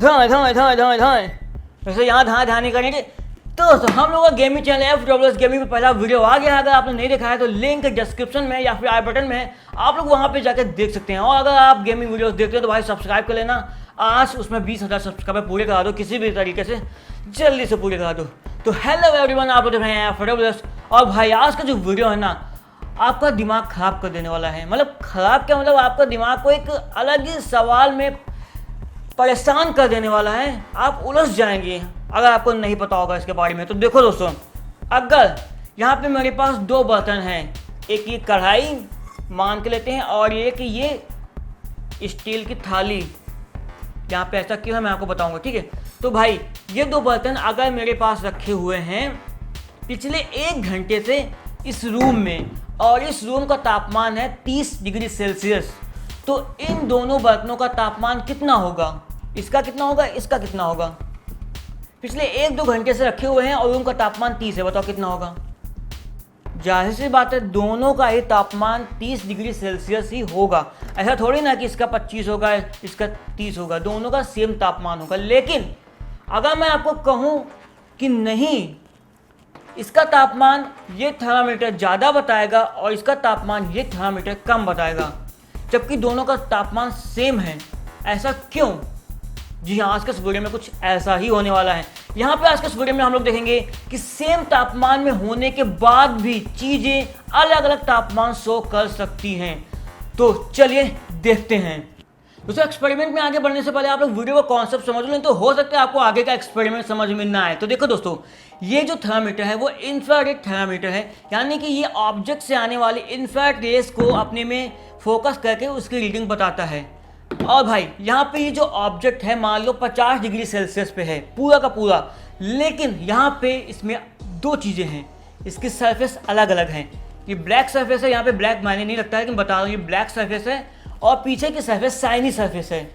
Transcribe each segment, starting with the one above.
धाए धाए धाए धाए धाए। वैसे यहाँ धाए धाए नहीं करेंगे। तो दोस्तों हम लोग का गेमिंग चैनल FWS गेमिंग पे पहला वीडियो आ गया है। अगर आपने नहीं देखा है तो लिंक डिस्क्रिप्शन में या फिर आई बटन में है, आप लोग वहाँ पे जाकर देख सकते हैं। और अगर आप गेमिंग वीडियोस देखते हो तो भाई सब्सक्राइब कर लेना। आज उसमें 20,000 सब्सक्राइबर पूरे करा दो, किसी भी तरीके से जल्दी से पूरे करा दो। तो हेलो एवरीवन, आप लोग देख रहे हैं FWS। और भाई आज का जो वीडियो है ना, आपका दिमाग खराब कर देने वाला है। मतलब खराब क्या, मतलब आपका दिमाग को एक अलग ही सवाल में परेशान कर देने वाला है। आप उलझ जाएंगे अगर आपको नहीं पता होगा इसके बारे में। तो देखो दोस्तों, अगर यहाँ पे मेरे पास दो बर्तन हैं, एक ये कढ़ाई मान के लेते हैं और एक ये स्टील की थाली। यहाँ पे ऐसा क्यों है मैं आपको बताऊंगा, ठीक है। तो भाई ये दो बर्तन अगर मेरे पास रखे हुए हैं पिछले 1 घंटे से इस रूम में, और इस रूम का तापमान है 30 डिग्री सेल्सियस, तो इन दोनों बर्तनों का तापमान कितना होगा? इसका कितना होगा, इसका कितना होगा? पिछले 1-2 घंटे से रखे हुए हैं और रूम का तापमान 30 है, बताओ कितना होगा? जाहिर सी बात है दोनों का ही तापमान 30 डिग्री सेल्सियस ही होगा। ऐसा थोड़ी ना कि इसका 25 होगा इसका 30 होगा, दोनों का सेम तापमान होगा। लेकिन अगर मैं आपको कहूँ कि नहीं, इसका तापमान ये थर्मामीटर ज़्यादा बताएगा और इसका तापमान ये थर्मामीटर कम बताएगा, जबकि दोनों का तापमान सेम है, ऐसा क्यों? जी हाँ, आज के इस वीडियो में कुछ ऐसा ही होने वाला है। यहाँ पे आज के इस वीडियो में हम लोग देखेंगे कि सेम तापमान में होने के बाद भी चीज़ें अलग अलग तापमान शो कर सकती हैं। तो चलिए देखते हैं। दोस्तों एक्सपेरिमेंट में आगे बढ़ने से पहले आप लोग वीडियो का कॉन्सेप्ट समझ लें, तो हो सकता है आपको आगे का एक्सपेरिमेंट समझ में ना आए। तो देखो दोस्तों, ये जो थर्मामीटर है वो इंफ्रारेड थर्मामीटर है, यानी कि ये ऑब्जेक्ट से आने वाली इंफ्रारेड रेस को अपने में फोकस करके उसकी रीडिंग बताता है। और भाई यहाँ पे ये जो ऑब्जेक्ट है मान लो 50 डिग्री सेल्सियस पे है पूरा का पूरा, लेकिन यहाँ पे इसमें दो चीज़ें हैं, इसकी सरफेस अलग अलग हैं। ये ब्लैक सरफेस है, यहाँ पे ब्लैक मायने नहीं रखता है, लेकिन बता रहा हूँ ये ब्लैक सरफेस है, और पीछे की सरफेस शाइनी सरफेस है।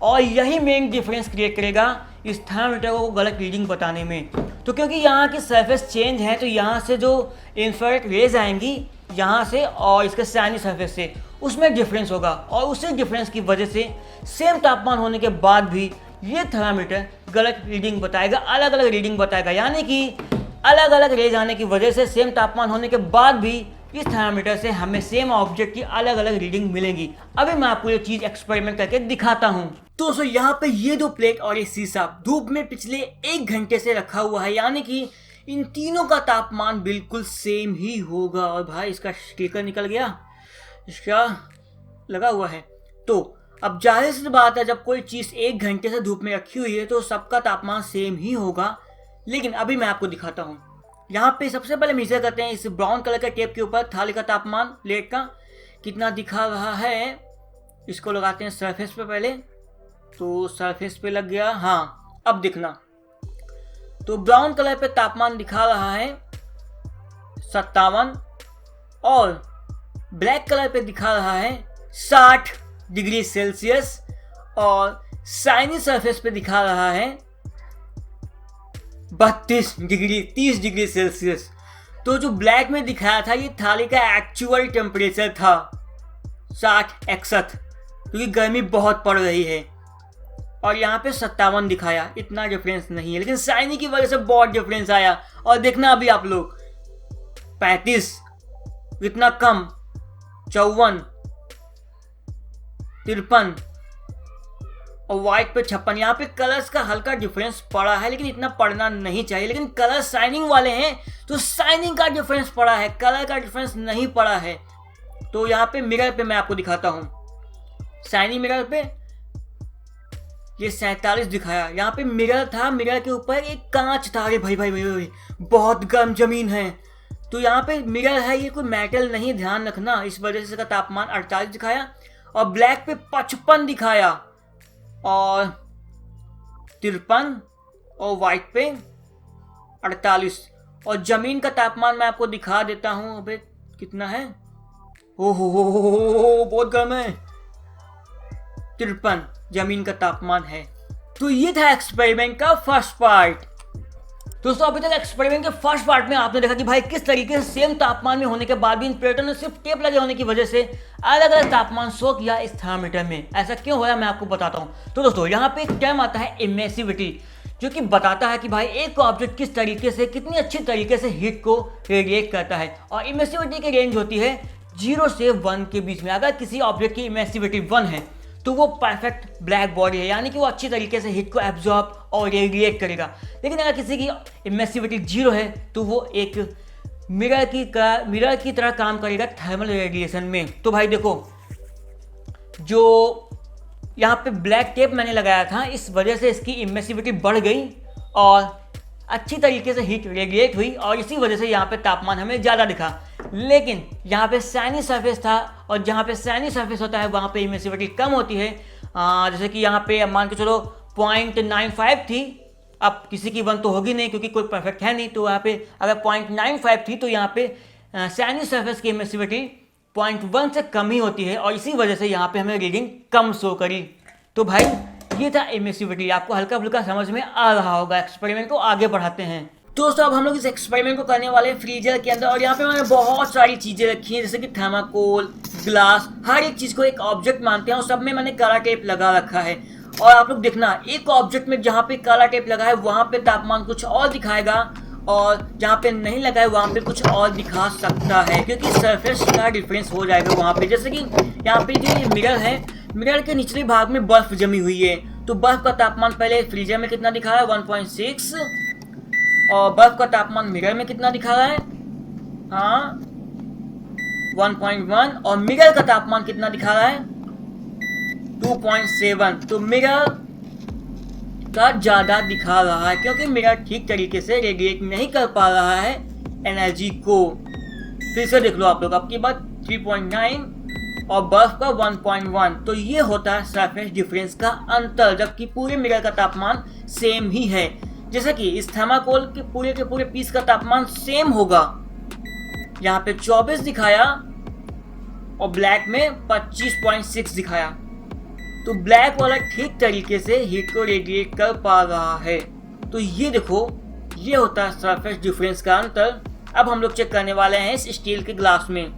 और यही मेन डिफरेंस क्रिएट करेगा इस थर्मामीटर को गलत रीडिंग बताने में। तो क्योंकि यहाँ की सरफेस चेंज है, तो यहाँ से जो इंफ्रारेड रेज आएंगी यहाँ से और इसके शाइनी सरफेस से, उसमें डिफरेंस होगा। और उसी डिफरेंस की वजह से सेम तापमान होने के बाद भी ये थर्मामीटर गलत रीडिंग बताएगा, अलग अलग रीडिंग बताएगा। यानी कि अलग अलग रेज आने की वजह से सेम तापमान होने के बाद भी इस थर्मामीटर से हमें सेम ऑब्जेक्ट की अलग अलग रीडिंग मिलेंगी। अभी मैं आपको ये चीज़ एक्सपेरिमेंट करके दिखाता हूँ। तो दोस्तों यहाँ पे ये दो प्लेट और ये शीशा धूप में पिछले 1 घंटे से रखा हुआ है, यानी कि इन तीनों का तापमान बिल्कुल सेम ही होगा। और भाई इसका स्टिकर निकल गया, इसका लगा हुआ है। तो अब जाहिर सी बात है, जब कोई चीज़ 1 घंटे से धूप में रखी हुई है तो सबका तापमान सेम ही होगा। लेकिन अभी मैं आपको दिखाता हूँ। यहाँ पे सबसे पहले मेजर करते हैं इस ब्राउन कलर के टेप के ऊपर थाली का तापमान प्लेट का कितना दिखा रहा है। इसको लगाते हैं सरफेस पे पहले, तो सरफेस पे लग गया। हाँ अब दिखना, तो ब्राउन कलर पे तापमान दिखा रहा है 57, और ब्लैक कलर पे दिखा रहा है 60 डिग्री सेल्सियस, और शाइनी सरफेस पे दिखा रहा है 30 डिग्री सेल्सियस। तो जो ब्लैक में दिखाया था ये थाली का एक्चुअल टेम्परेचर था 60°, क्योंकि गर्मी बहुत पड़ रही है। और यहाँ पे 57 दिखाया, इतना डिफरेंस नहीं है, लेकिन शाइनी की वजह से बहुत डिफरेंस आया। और देखना अभी आप लोग 35, इतना कम 54, 53 और व्हाइट पे 56। यहाँ पे कलर्स का हल्का डिफरेंस पड़ा है, लेकिन इतना पड़ना नहीं चाहिए। लेकिन कलर शाइनिंग वाले हैं तो शाइनिंग का डिफरेंस पड़ा है, कलर का डिफरेंस नहीं पड़ा है। तो यहाँ पे मिरर पे मैं आपको दिखाता हूँ, शाइनी मिरर पे ये 47 दिखाया। यहाँ पे मिरर था, मिरर के ऊपर एक कांच था। अरे भाई भाई भाई भाई बहुत गर्म जमीन है। तो यहाँ पे मिरर है, ये कोई मेटल नहीं, ध्यान रखना। इस वजह से इसका तापमान 48 दिखाया, और ब्लैक पे 55 दिखाया, और 53, और वाइट पे 48। और जमीन का तापमान मैं आपको दिखा देता हूँ। अबे कितना है, हो बहुत गर्म है, 53 जमीन का तापमान है। तो ये था एक्सपेरिमेंट का फर्स्ट पार्ट। दोस्तों अभी तक एक्सपेरिमेंट के फर्स्ट पार्ट में आपने देखा कि भाई किस तरीके से सेम तापमान में होने के बाद भी इन प्लेटों ने सिर्फ टेप लगे होने की वजह से अलग अलग तापमान शो किया इस थर्मामीटर में। ऐसा क्यों हो रहा है मैं आपको बताता हूँ। तो दोस्तों यहाँ पे एक टर्म आता है इमेसिविटी, जो कि बताता है कि भाई एक ऑब्जेक्ट किस तरीके से कितनी अच्छी तरीके से हीट को रेडिएट करता है। और इमेसिविटी की रेंज होती है 0 से 1 के बीच में। अगर किसी ऑब्जेक्ट की इमेसिविटी 1 है तो वो परफेक्ट ब्लैक बॉडी है, यानी कि वो अच्छी तरीके से हीट को एब्जॉर्ब और रेडिएट करेगा। लेकिन अगर किसी की इमेसिविटी 0 है तो वो एक मिरर की तरह काम करेगा थर्मल रेडिएशन में। तो भाई देखो, जो यहाँ पे ब्लैक टेप मैंने लगाया था इस वजह से इसकी इमेसिविटी बढ़ गई और अच्छी तरीके से हीट रेडिएट हुई और इसी वजह से यहाँ पे तापमान हमें ज़्यादा दिखा। लेकिन यहाँ पे शाइनी सरफेस था और जहाँ पे शाइनी सरफेस होता है वहाँ पे इमिसिविटी कम होती है। जैसे कि यहाँ पे मान के चलो 0.95 थी, अब किसी की 1 तो होगी नहीं क्योंकि कोई परफेक्ट है नहीं, तो यहाँ पे अगर 0.95 थी तो यहाँ पे शाइनी सरफेस की इमिसिविटी 0.1 से कम ही होती है और इसी वजह से यहाँ पे हमें रीडिंग कम शो करी। तो भाई ये था इमिसिविटी, आपको हल्का फुल्का समझ में आ रहा होगा। एक्सपेरिमेंट को आगे बढ़ाते हैं। दोस्तों अब हम लोग इस एक्सपेरिमेंट को करने वाले हैं फ्रीजर के अंदर और यहाँ पे मैंने बहुत सारी चीजें रखी हैं, जैसे कि थर्माकोल, ग्लास, हर एक चीज को एक ऑब्जेक्ट मानते हैं और सब में मैंने काला टेप लगा रखा है। और आप लोग देखना, एक ऑब्जेक्ट में जहाँ पे काला टेप लगा है वहाँ पे तापमान कुछ और दिखाएगा और जहाँ पे नहीं लगा है वहाँ पे कुछ और दिखा सकता है, क्योंकि सरफेस का डिफरेंस हो जाएगा वहाँ पे। जैसे कि यहाँ पे जो ये मिरर है, मिरर के निचले भाग में बर्फ जमी हुई है, तो बर्फ का तापमान पहले फ्रीजर में कितना दिखा रहा है 1.6 और बर्फ का तापमान मिरर में कितना दिखा रहा है, हाँ 1.1 और मिरर का तापमान कितना दिखा रहा है 2.7। तो मिरर का ज़्यादा दिखा रहा है क्योंकि मिरर ठीक तरीके से रेडिएट नहीं कर पा रहा है एनर्जी को। फिर से देख लो आप लोग, आपकी बात 3.9 और बर्फ का 1.1। तो ये होता है सरफेस डिफरेंस का अंतर, जबकि पूरे मिरर का तापमान सेम ही है। जैसे कि इस थर्माकोल के पूरे पीस का तापमान सेम होगा, यहाँ पे 24 दिखाया और ब्लैक में 25.6 दिखाया, तो ब्लैक वाला ठीक तरीके से हीट को रेडिएट कर पा रहा है। तो ये देखो, ये होता है सरफेस डिफरेंस का अंतर। अब हम लोग चेक करने वाले हैं इस स्टील के ग्लास में,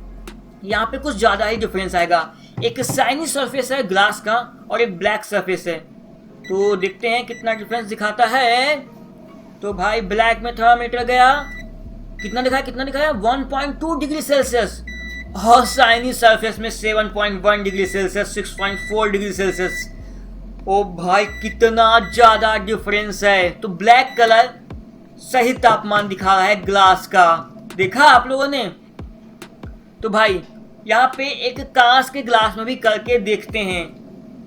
यहाँ पे कुछ ज़्यादा ही डिफरेंस आएगा। एक शाइनी सरफेस है ग्लास का और एक ब्लैक सरफेस है, तो देखते हैं कितना डिफरेंस दिखाता है। तो भाई ब्लैक में थर्मामीटर गया, कितना दिखाया 1.2 डिग्री सेल्सियस और शाइनी सरफेस में 7.1 डिग्री सेल्सियस, 6.4 डिग्री सेल्सियस। ओ भाई कितना ज़्यादा डिफरेंस है। तो ब्लैक कलर सही तापमान दिखा रहा है ग्लास का, देखा आप लोगों ने। तो भाई यहाँ पे एक कांच के ग्लास में भी करके देखते हैं,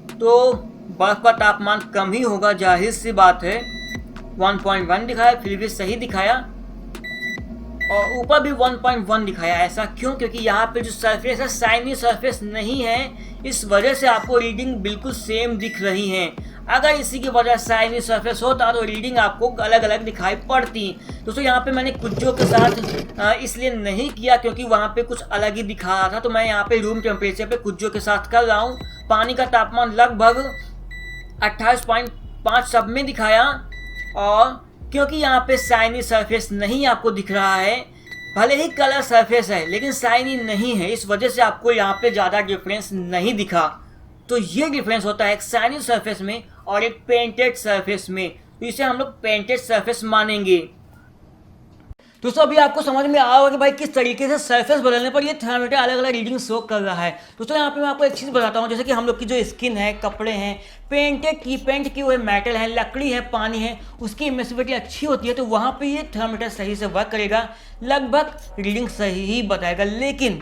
तो बर्फ का तापमान कम ही होगा, जाहिर सी बात है। 1.1 दिखाया, फिर भी सही दिखाया और ऊपर भी 1.1 दिखाया। ऐसा क्यों? क्योंकि यहाँ पे जो सरफेस है शाइनी सरफेस नहीं है, इस वजह से आपको रीडिंग बिल्कुल सेम दिख रही है। अगर इसी की वजह शाइनी सरफेस होता तो रीडिंग आपको अलग अलग दिखाई पड़ती। दोस्तों यहाँ पे मैंने कुज्जों के साथ इसलिए नहीं किया क्योंकि वहाँ पे कुछ अलग ही दिखा रहा था, तो मैं यहाँ पे रूम टेम्परेचर पे कुज्जों के साथ कर रहा हूँ। पानी का तापमान लगभग 28.5 सब में दिखाया और क्योंकि यहाँ पे शाइनी सरफेस नहीं आपको दिख रहा है, भले ही कलर सरफेस है लेकिन शाइनी नहीं है, इस वजह से आपको यहाँ पे ज़्यादा डिफरेंस नहीं दिखा। तो ये डिफरेंस होता है एक शाइनी सरफेस में और एक पेंटेड सरफेस में, तो इसे हम लोग पेंटेड सरफेस मानेंगे। दोस्तों अभी आपको समझ में आया होगा कि भाई किस तरीके से सरफेस बदलने पर ये थर्मामीटर अलग अलग रीडिंग शो कर रहा है। दोस्तों यहाँ पे मैं आपको एक चीज़ बताता हूँ, जैसे कि हम लोग की जो स्किन है, कपड़े हैं, पेंट की हुए मेटल है, लकड़ी है, पानी है, उसकी इमिसिविटी अच्छी होती है तो वहाँ पे ये थर्मामीटर सही से वर्क करेगा, लगभग रीडिंग सही ही बताएगा। लेकिन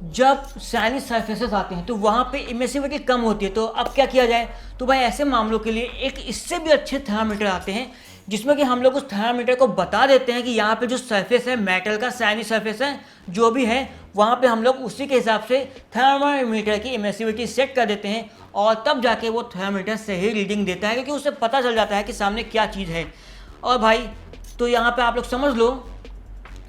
जब शाइनी सरफेसेस आते हैं तो वहाँ पे इमिसिविटी कम होती है, तो अब क्या किया जाए? तो भाई ऐसे मामलों के लिए एक इससे भी अच्छे थर्मामीटर आते हैं जिसमें कि हम लोग उस थर्मामीटर को बता देते हैं कि यहाँ पे जो सरफेस है मेटल का, शाइनी सरफेस है जो भी है, वहाँ पे हम लोग उसी के हिसाब से थर्मामीटर की इमिसिविटी सेट कर देते हैं और तब जाके वो थर्मामीटर सही रीडिंग देता है, क्योंकि उससे पता चल जाता है कि सामने क्या चीज़ है। और भाई तो यहाँ पर आप लोग समझ लो,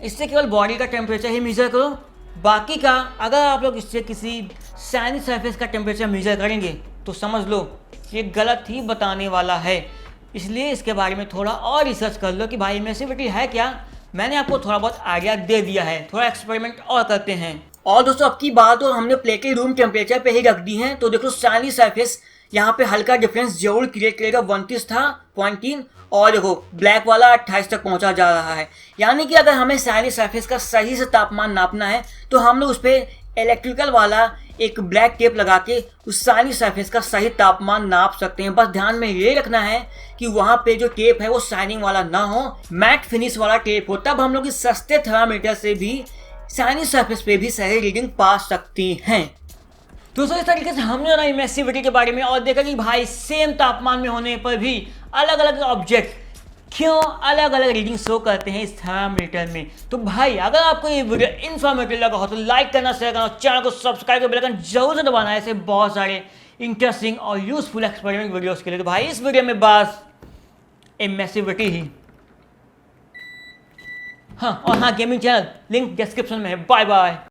इससे केवल बॉडी का टेम्परेचर ही मेजर करो, बाकी का अगर आप लोग इससे किसी शाइनी सरफेस का टेम्परेचर मेजर करेंगे तो समझ लो ये गलत ही बताने वाला है। इसलिए इसके बारे में थोड़ा और रिसर्च कर लो कि भाई इमर्सिविटी है क्या। मैंने आपको थोड़ा बहुत आइडिया दे दिया है, थोड़ा एक्सपेरिमेंट और करते हैं। और दोस्तों अब की बात तो हमने प्लेट की रूम टेम्परेचर पे ही रख दी है, तो देखो शाइनी सरफेस यहाँ पे हल्का डिफरेंस जरूर क्रिएट करेगा। 29 था 0.3 और देखो ब्लैक वाला 28 तक पहुंचा जा रहा है। यानी कि अगर हमें शाइनी सरफेस का सही से तापमान नापना है तो हम लोग उस पर इलेक्ट्रिकल वाला एक ब्लैक टेप लगा के उस शाइनी सरफेस का सही तापमान नाप सकते हैं। बस ध्यान में ये रखना है कि वहाँ पे जो टेप है वो शाइनिंग वाला ना हो, मैट फिनिश वाला टेप हो, तब हम लोग इस सस्ते थर्मामीटर से भी शाइनी सरफेस पे भी सही रीडिंग पा सकती हैं। दोस्तों इस तरीके से हमने ना इमर्सिविटी के बारे में और देखा कि भाई सेम तापमान में होने पर भी अलग अलग ऑब्जेक्ट क्यों अलग अलग रीडिंग शो करते हैं इस थर्मामीटर में। तो भाई अगर आपको ये वीडियो इन्फॉर्मेटिव लगा हो तो लाइक करना, शेयर करना, चैनल को सब्सक्राइब कर बेल आइकन जरूर से दबाना है ऐसे बहुत सारे इंटरेस्टिंग और यूजफुल एक्सपेरिमेंट वीडियोस के लिए। तो भाई इस वीडियो में बस इमर्सिविटी ही, हाँ और हाँ गेमिंग चैनल लिंक डिस्क्रिप्शन में है। Bye bye.